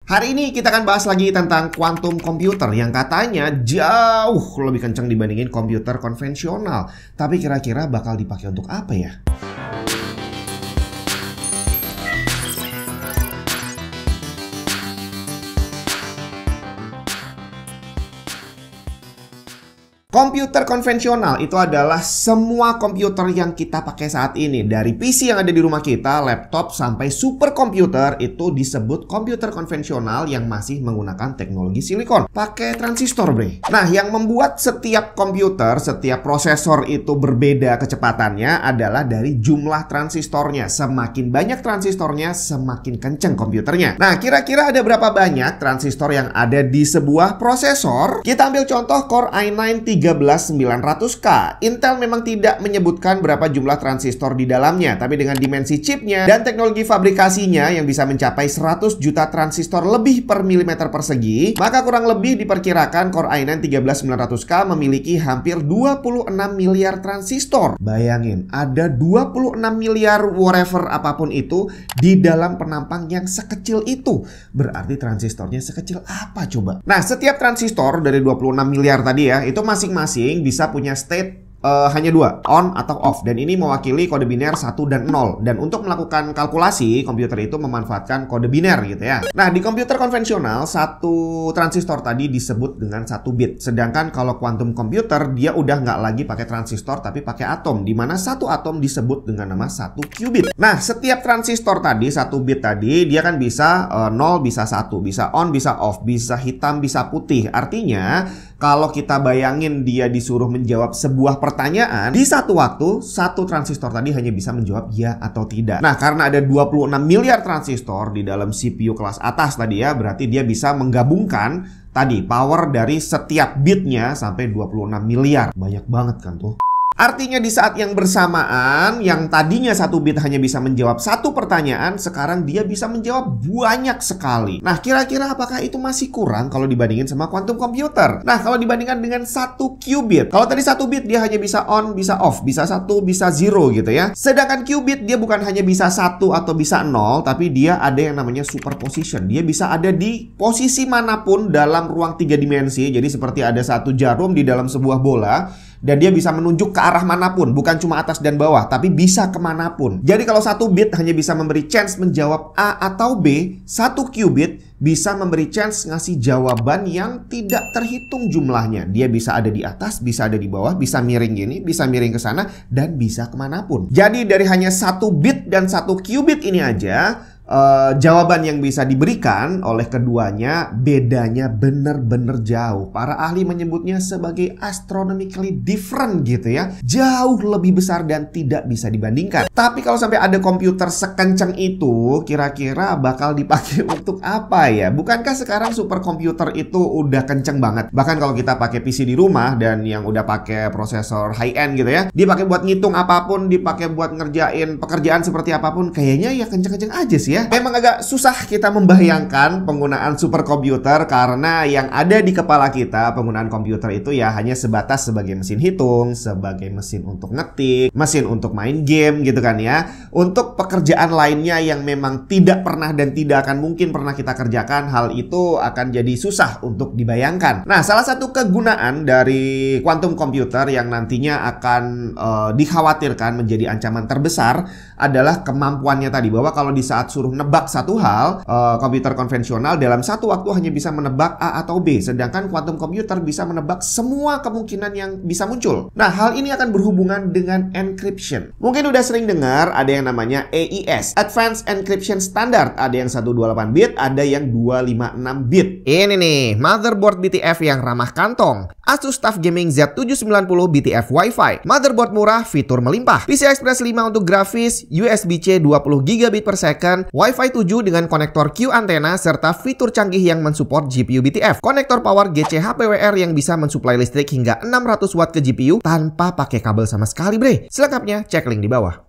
Hari ini kita akan bahas lagi tentang quantum computer yang katanya jauh lebih kencang dibandingin komputer konvensional. Tapi kira-kira bakal dipakai untuk apa ya? Komputer konvensional itu adalah semua komputer yang kita pakai saat ini. Dari PC yang ada di rumah kita, laptop, sampai superkomputer itu disebut komputer konvensional yang masih menggunakan teknologi silikon. Pakai transistor, bre. Nah, yang membuat setiap komputer, setiap prosesor itu berbeda kecepatannya adalah dari jumlah transistornya. Semakin banyak transistornya, semakin kenceng komputernya. Nah, kira-kira ada berapa banyak transistor yang ada di sebuah prosesor? Kita ambil contoh Core i9 13900K. Intel memang tidak menyebutkan berapa jumlah transistor di dalamnya, tapi dengan dimensi chipnya dan teknologi fabrikasinya yang bisa mencapai 100 juta transistor lebih per milimeter persegi, maka kurang lebih diperkirakan Core i9 13900K memiliki hampir 26 miliar transistor. Bayangin, ada 26 miliar whatever apapun itu di dalam penampang yang sekecil itu. Berarti transistornya sekecil apa coba? Nah, setiap transistor dari 26 miliar tadi ya, itu masing-masing bisa punya state hanya dua, on atau off, dan ini mewakili kode biner 1 dan 0. Dan untuk melakukan kalkulasi, komputer itu memanfaatkan kode biner gitu ya. Nah, di komputer konvensional, satu transistor tadi disebut dengan 1 bit. Sedangkan kalau quantum computer, dia udah nggak lagi pakai transistor, tapi pakai atom, di mana satu atom disebut dengan nama 1 qubit. Nah, setiap transistor tadi, 1 bit tadi, dia kan bisa 0, bisa 1, bisa on, bisa off, bisa hitam, bisa putih. Artinya, kalau kita bayangin dia disuruh menjawab sebuah pertanyaan, di satu waktu, satu transistor tadi hanya bisa menjawab ya atau tidak. Nah, karena ada 26 miliar transistor di dalam CPU kelas atas tadi ya, berarti dia bisa menggabungkan tadi power dari setiap bitnya sampai 26 miliar. Banyak banget kan tuh. Artinya di saat yang bersamaan, yang tadinya 1 bit hanya bisa menjawab satu pertanyaan, sekarang dia bisa menjawab banyak sekali. Nah, kira-kira apakah itu masih kurang kalau dibandingin sama quantum computer? Nah, kalau dibandingkan dengan 1 qubit, kalau tadi 1 bit dia hanya bisa on, bisa off, bisa 1, bisa 0 gitu ya. Sedangkan qubit dia bukan hanya bisa 1 atau bisa 0, tapi dia ada yang namanya superposition. Dia bisa ada di posisi manapun dalam ruang 3 dimensi. Jadi seperti ada satu jarum di dalam sebuah bola, dan dia bisa menunjuk ke arah manapun, bukan cuma atas dan bawah, tapi bisa kemanapun. Jadi kalau 1 bit hanya bisa memberi chance menjawab A atau B, 1 qubit bisa memberi chance ngasih jawaban yang tidak terhitung jumlahnya. Dia bisa ada di atas, bisa ada di bawah, bisa miring gini, bisa miring ke sana, dan bisa kemanapun. Jadi dari hanya 1 bit dan 1 qubit ini aja, jawaban yang bisa diberikan oleh keduanya bedanya bener-bener jauh. Para ahli menyebutnya sebagai astronomically different gitu ya. Jauh lebih besar dan tidak bisa dibandingkan. Tapi kalau sampai ada komputer sekencang itu, kira-kira bakal dipakai untuk apa ya? Bukankah sekarang superkomputer itu udah kenceng banget? Bahkan kalau kita pakai PC di rumah dan yang udah pakai prosesor high-end gitu ya, dipakai buat ngitung apapun, dipakai buat ngerjain pekerjaan seperti apapun, kayaknya ya kenceng-kenceng aja sih ya. Memang agak susah kita membayangkan penggunaan superkomputer karena yang ada di kepala kita penggunaan komputer itu ya hanya sebatas sebagai mesin hitung, sebagai mesin untuk ngetik, mesin untuk main game gitu kan ya. Untuk pekerjaan lainnya yang memang tidak pernah dan tidak akan mungkin pernah kita kerjakan, hal itu akan jadi susah untuk dibayangkan. Nah, salah satu kegunaan dari quantum computer yang nantinya akan dikhawatirkan menjadi ancaman terbesar adalah kemampuannya tadi, bahwa kalau di saat suruh nebak satu hal, komputer konvensional dalam satu waktu hanya bisa menebak A atau B, sedangkan quantum computer bisa menebak semua kemungkinan yang bisa muncul. Nah, hal ini akan berhubungan dengan encryption. Mungkin udah sering dengar ada yang namanya AES, Advanced Encryption Standard. Ada yang 128 bit, ada yang 256 bit. Ini nih, motherboard BTF yang ramah kantong. Asus TUF Gaming Z790 BTF Wi-Fi. Motherboard murah, fitur melimpah. PCI Express 5 untuk grafis, USB-C 20 GB per second, Wi-Fi 7 dengan konektor Q antena, serta fitur canggih yang mensupport GPU BTF. Konektor power GC HPWR yang bisa mensuplai listrik hingga 600 watt ke GPU tanpa pakai kabel sama sekali, bre. Selengkapnya cek link di bawah.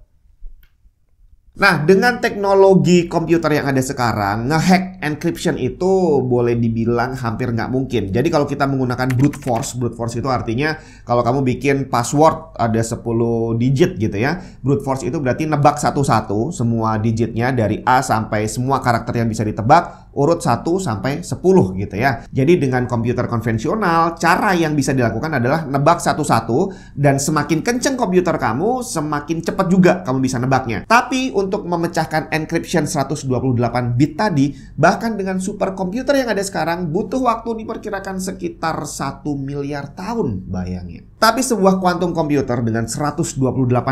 Nah, dengan teknologi komputer yang ada sekarang, ngehack encryption itu boleh dibilang hampir nggak mungkin. Jadi kalau kita menggunakan brute force itu artinya kalau kamu bikin password ada 10 digit gitu ya. Brute force itu berarti nebak satu-satu semua digitnya dari A sampai semua karakter yang bisa ditebak. urut 1 sampai 10 gitu ya. Jadi dengan komputer konvensional, cara yang bisa dilakukan adalah nebak satu-satu, dan semakin kenceng komputer kamu, semakin cepat juga kamu bisa nebaknya. Tapi untuk memecahkan encryption 128 bit tadi, bahkan dengan superkomputer yang ada sekarang, butuh waktu diperkirakan sekitar 1 miliar tahun, bayangin. Tapi sebuah quantum computer dengan 128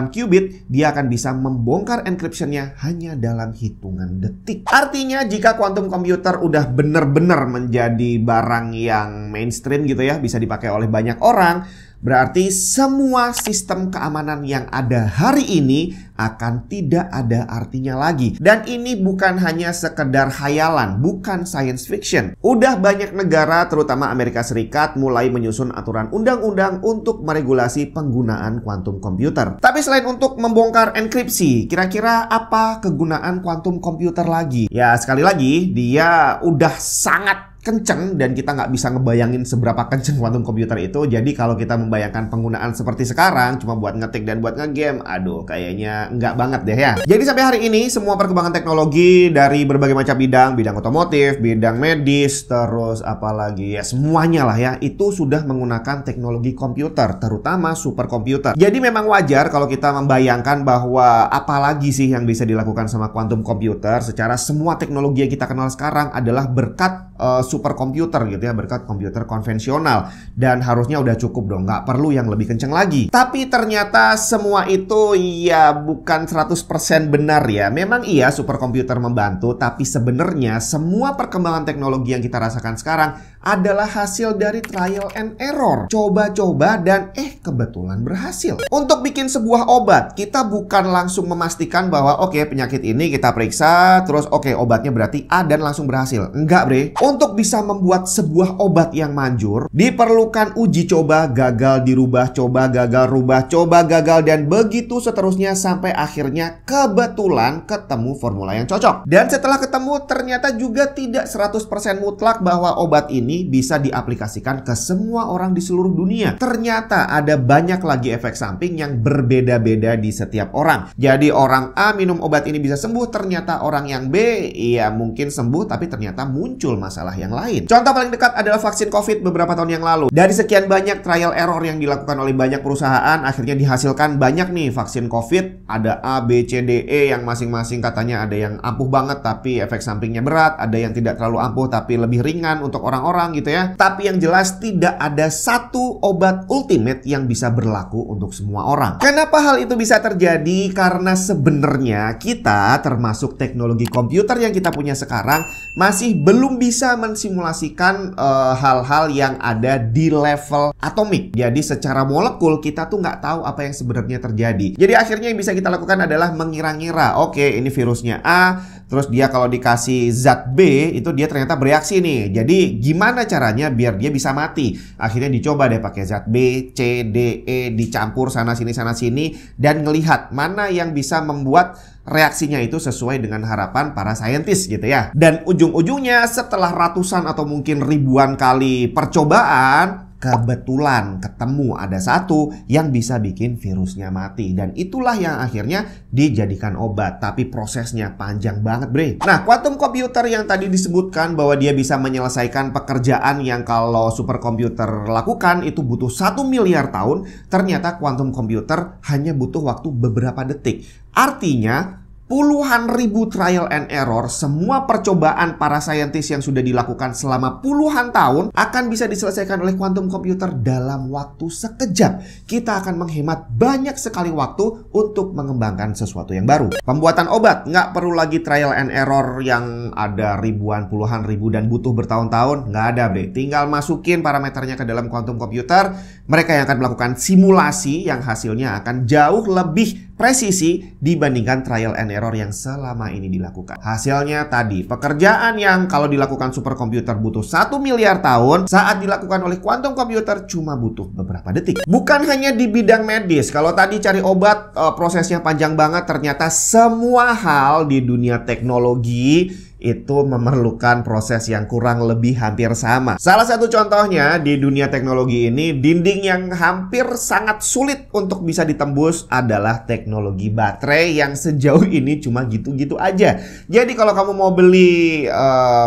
qubit, dia akan bisa membongkar encryptionnya hanya dalam hitungan detik. Artinya jika quantum computer udah bener-bener menjadi barang yang mainstream gitu ya, bisa dipakai oleh banyak orang, berarti semua sistem keamanan yang ada hari ini akan tidak ada artinya lagi. Dan ini bukan hanya sekedar khayalan, bukan science fiction. Udah banyak negara, terutama Amerika Serikat, mulai menyusun aturan undang-undang untuk meregulasi penggunaan quantum computer. Tapi selain untuk membongkar enkripsi, kira-kira apa kegunaan quantum computer lagi? Ya sekali lagi, dia udah sangat kenceng dan kita nggak bisa ngebayangin seberapa kenceng quantum computer itu. Jadi kalau kita membayangkan penggunaan seperti sekarang cuma buat ngetik dan buat ngegame, aduh kayaknya nggak banget deh ya. Jadi sampai hari ini semua perkembangan teknologi dari berbagai macam bidang otomotif, bidang medis, terus apalagi ya semuanya lah ya, itu sudah menggunakan teknologi komputer, terutama superkomputer. Jadi memang wajar kalau kita membayangkan bahwa apalagi sih yang bisa dilakukan sama quantum computer. Secara semua teknologi yang kita kenal sekarang adalah berkat superkomputer gitu ya, berkat komputer konvensional, dan harusnya udah cukup dong, nggak perlu yang lebih kenceng lagi. Tapi ternyata semua itu ya bukan 100% benar ya. Memang iya superkomputer membantu, tapi sebenarnya semua perkembangan teknologi yang kita rasakan sekarang adalah hasil dari trial and error. Coba-coba dan kebetulan berhasil. Untuk bikin sebuah obat, kita bukan langsung memastikan bahwa oke, penyakit ini kita periksa, terus oke, obatnya berarti A dan langsung berhasil. Enggak bre. Untuk bisa membuat sebuah obat yang manjur, diperlukan uji coba, gagal dirubah, coba gagal rubah, coba gagal, dan begitu seterusnya sampai akhirnya kebetulan ketemu formula yang cocok. Dan setelah ketemu, ternyata juga tidak 100% mutlak bahwa obat ini bisa diaplikasikan ke semua orang di seluruh dunia. Ternyata ada banyak lagi efek samping yang berbeda-beda di setiap orang. Jadi orang A minum obat ini bisa sembuh, ternyata orang yang B ya mungkin sembuh tapi ternyata muncul masalah yang lain. Contoh paling dekat adalah vaksin COVID beberapa tahun yang lalu. Dari sekian banyak trial error yang dilakukan oleh banyak perusahaan, akhirnya dihasilkan banyak nih vaksin COVID. Ada A, B, C, D, E yang masing-masing katanya ada yang ampuh banget tapi efek sampingnya berat, ada yang tidak terlalu ampuh tapi lebih ringan untuk orang-orang gitu ya. Tapi yang jelas tidak ada satu obat ultimate yang bisa berlaku untuk semua orang. Kenapa hal itu bisa terjadi? Karena sebenarnya kita, termasuk teknologi komputer yang kita punya sekarang, masih belum bisa mensimulasikan hal-hal yang ada di level atomik. Jadi secara molekul kita tuh nggak tahu apa yang sebenarnya terjadi. Jadi akhirnya yang bisa kita lakukan adalah mengira-ngira, oke, ini virusnya A, terus dia kalau dikasih zat B itu dia ternyata bereaksi nih. Jadi gimana caranya biar dia bisa mati? Akhirnya dicoba deh pakai zat B, C, D, E, dicampur sana sini dan ngelihat mana yang bisa membuat reaksinya itu sesuai dengan harapan para saintis gitu ya. Dan ujung-ujungnya setelah ratusan atau mungkin ribuan kali percobaan, kebetulan ketemu ada satu yang bisa bikin virusnya mati. Dan itulah yang akhirnya dijadikan obat. Tapi prosesnya panjang banget bre. Nah, quantum computer yang tadi disebutkan bahwa dia bisa menyelesaikan pekerjaan yang kalau superkomputer lakukan itu butuh 1 miliar tahun, ternyata quantum computer hanya butuh waktu beberapa detik. Artinya puluhan ribu trial and error, semua percobaan para saintis yang sudah dilakukan selama puluhan tahun akan bisa diselesaikan oleh quantum computer dalam waktu sekejap. Kita akan menghemat banyak sekali waktu untuk mengembangkan sesuatu yang baru. Pembuatan obat nggak perlu lagi trial and error yang ada ribuan, puluhan ribu dan butuh bertahun-tahun. Nggak ada bre. Tinggal masukin parameternya ke dalam quantum computer. Mereka yang akan melakukan simulasi yang hasilnya akan jauh lebih presisi dibandingkan trial and error yang selama ini dilakukan. Hasilnya tadi, pekerjaan yang kalau dilakukan superkomputer butuh 1 miliar tahun, saat dilakukan oleh quantum computer cuma butuh beberapa detik. Bukan hanya di bidang medis. Kalau tadi cari obat prosesnya panjang banget, ternyata semua hal di dunia teknologi itu memerlukan proses yang kurang lebih hampir sama. Salah satu contohnya di dunia teknologi ini, dinding yang hampir sangat sulit untuk bisa ditembus adalah teknologi baterai yang sejauh ini cuma gitu-gitu aja. Jadi kalau kamu mau beli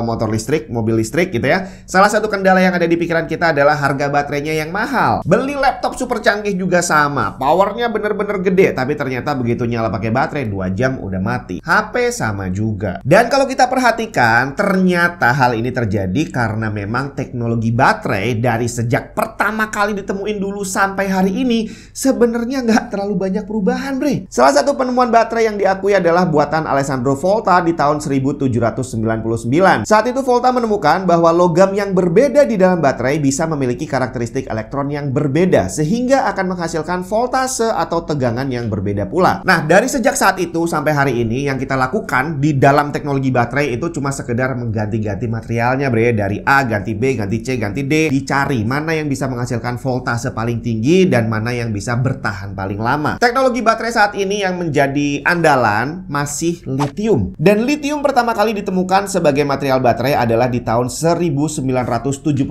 motor listrik, mobil listrik gitu ya, salah satu kendala yang ada di pikiran kita adalah harga baterainya yang mahal. Beli laptop super canggih juga sama, powernya bener-bener gede, tapi ternyata begitu nyala pakai baterai 2 jam udah mati. HP sama juga. Dan kalau kita perhatikan, ternyata hal ini terjadi karena memang teknologi baterai dari sejak pertama kali ditemuin dulu sampai hari ini sebenarnya nggak terlalu banyak perubahan, bre. Salah satu penemuan baterai yang diakui adalah buatan Alessandro Volta di tahun 1799. Saat itu Volta menemukan bahwa logam yang berbeda di dalam baterai bisa memiliki karakteristik elektron yang berbeda sehingga akan menghasilkan voltase atau tegangan yang berbeda pula. Nah, dari sejak saat itu sampai hari ini yang kita lakukan di dalam teknologi baterai itu cuma sekedar mengganti-ganti materialnya, bre. Dari A ganti B, ganti C, ganti D. Dicari mana yang bisa menghasilkan voltase paling tinggi dan mana yang bisa bertahan paling lama. Teknologi baterai saat ini yang menjadi andalan masih lithium. Dan lithium pertama kali ditemukan sebagai material baterai adalah di tahun 1976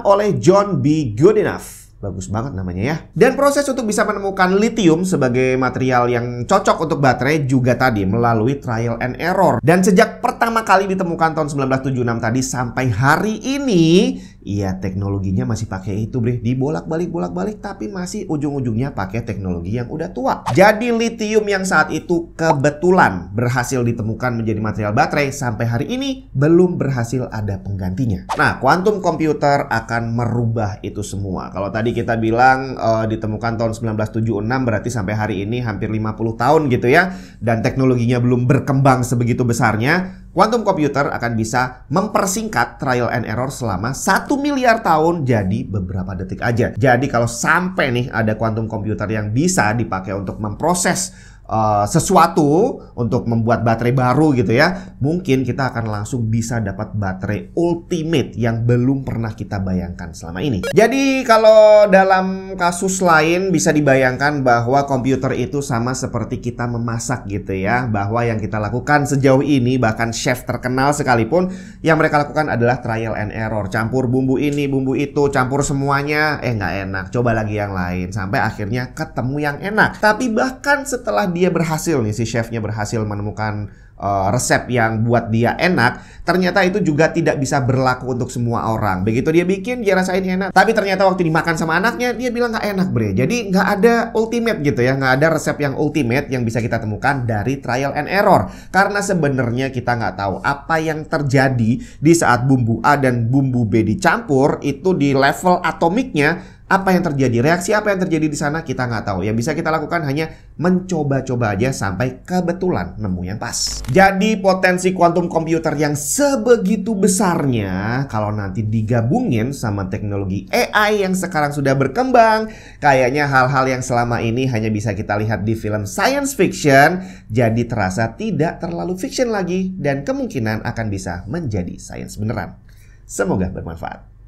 oleh John B. Goodenough. Bagus banget namanya ya. Dan proses untuk bisa menemukan lithium sebagai material yang cocok untuk baterai juga tadi melalui trial and error. Dan sejak pertama kali ditemukan tahun 1976 tadi sampai hari ini, iya teknologinya masih pakai itu, bre. Dibolak-balik tapi masih ujung-ujungnya pakai teknologi yang udah tua. Jadi lithium yang saat itu kebetulan berhasil ditemukan menjadi material baterai sampai hari ini belum berhasil ada penggantinya. Nah, quantum computer akan merubah itu semua. Kalau tadi kita bilang ditemukan tahun 1976 berarti sampai hari ini hampir 50 tahun gitu ya. Dan teknologinya belum berkembang sebegitu besarnya. Quantum computer akan bisa mempersingkat trial and error selama 1 miliar tahun jadi beberapa detik aja. Jadi kalau sampai nih ada quantum computer yang bisa dipakai untuk memproses sesuatu untuk membuat baterai baru gitu ya, mungkin kita akan langsung bisa dapat baterai ultimate yang belum pernah kita bayangkan selama ini. Jadi kalau dalam kasus lain bisa dibayangkan bahwa komputer itu sama seperti kita memasak gitu ya, bahwa yang kita lakukan sejauh ini bahkan chef terkenal sekalipun yang mereka lakukan adalah trial and error, campur bumbu ini bumbu itu, campur semuanya nggak enak, coba lagi yang lain sampai akhirnya ketemu yang enak. Tapi bahkan setelah dia berhasil nih, si chefnya berhasil menemukan resep yang buat dia enak, ternyata itu juga tidak bisa berlaku untuk semua orang. Begitu dia bikin, dia rasain enak, tapi ternyata waktu dimakan sama anaknya dia bilang nggak enak, bre. Jadi nggak ada ultimate gitu ya, nggak ada resep yang ultimate yang bisa kita temukan dari trial and error. Karena sebenarnya kita nggak tahu apa yang terjadi di saat bumbu A dan bumbu B dicampur itu di level atomiknya. Apa yang terjadi, reaksi apa yang terjadi di sana kita nggak tahu. Yang bisa kita lakukan hanya mencoba-coba aja sampai kebetulan nemu yang pas. Jadi potensi quantum computer yang sebegitu besarnya kalau nanti digabungin sama teknologi AI yang sekarang sudah berkembang, kayaknya hal-hal yang selama ini hanya bisa kita lihat di film science fiction jadi terasa tidak terlalu fiction lagi dan kemungkinan akan bisa menjadi science beneran. Semoga bermanfaat.